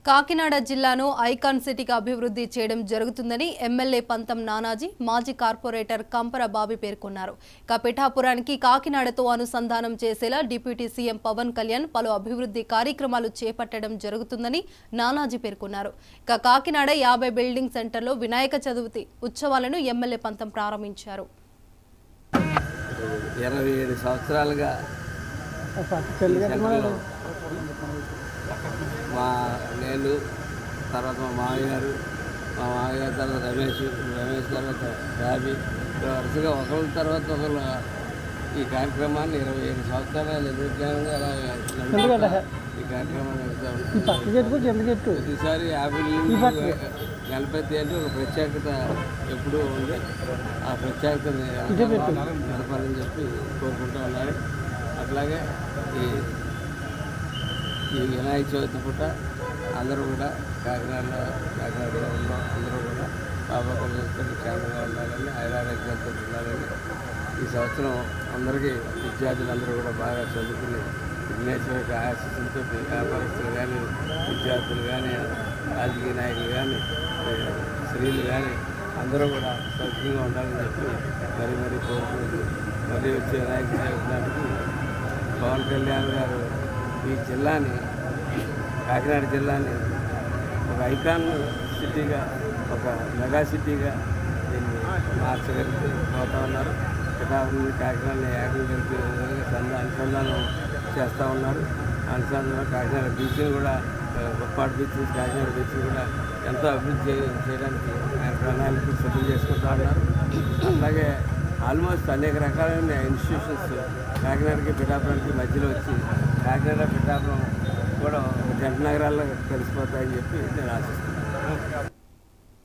కాకినాడ జిల్లాను ఐకాన్ సిటీగా అభివృద్ధి చేయడం జరుగుతుందని ఎమ్మెల్యే పంతం నానాజీ మాజీ కార్పొరేటర్ కంపర బాబీ పేర్కొన్నారు. పిఠాపురానికి కాకినాడతో అనుసంధానం చేసేలా డిప్యూటీ సీఎం పవన్ కళ్యాణ్ పలు అభివృద్ధి కార్యక్రమాలు చేపట్టడం జరుగుతుందని నానాజీ పేర్కొన్నారు. కాకినాడ 50 బిల్డింగ్ సెంటర్లో వినాయక చవితి ఉత్సవాలను ఎమ్మెల్యే పంతం ప్రారంభించారు. 27 సంవత్సరాలుగా నేను తర్వాత మా మామయ్య తర్వాత రమేష్ తర్వాత బాబీ వరుసగా ఒకరి తర్వాత ఒకరు ఈ కార్యక్రమాన్ని 27 సంవత్సరాలు నిర్విఘ్నంగా ఈ కార్యక్రమాన్ని ప్రతిసారి 50 గణపతి అంటే ఒక ప్రత్యేకత ఎప్పుడూ ఉంది. ఆ ప్రత్యేకతని గడపాలని చెప్పి కోరుకుంటూ ఉన్నారు. అట్లాగే ఈ వినాయక చవితి పూట అందరూ కూడా కాకినాడలో అందరూ కూడా బాబాకు చేసుకొని క్షేమంగా ఉండాలని ఆయురారోగ్యాలతో ఉండాలని ఈ సంవత్సరం అందరికీ విద్యార్థులందరూ కూడా బాగా చదువుకుని విఘ్నేశ్వర యొక్క ఆశీస్సులతో వ్యాపారస్తులు కానీ విద్యార్థులు కానీ రాజకీయ నాయకులు కానీ స్త్రీలు కానీ అందరూ కూడా సౌఖ్యంగా ఉండాలని చెప్పి మరీ కోరుకుంటూ మరీ వచ్చే వినాయక చవితి నాటికి పవన్ కళ్యాణ్ గారు ఈ జిల్లాని కాకినాడ జిల్లాని ఒక ఐకాన్ సిటీగా ఒక మెగా సిటీగా దీన్ని మార్చగలిగి పోతూ ఉన్నారు. పిఠాపురం కాకినాడని ఏకం కలిపి అనుసంధానం చేస్తూ ఉన్నారు. అనుసంధానంలో కాకినాడ బీచ్ని కూడా గొప్పాటి బీచ్ కాకినాడ బీచ్ని కూడా ఎంతో అభివృద్ధి చేయడానికి ఆయన ప్రణాళికలు సిద్ధం చేసుకుంటూ ఉన్నారు. అలాగే ఆల్మోస్ట్ అనేక రకాలైన ఇన్స్టిట్యూషన్స్ కాకినాడకి పిఠాపురానికి మధ్యలో వచ్చి కాకినాడ పిఠాపురం కూడా జంట నగరాల్లో కలిసిపోతాయని చెప్పి నేను ఆశిస్తున్నాను.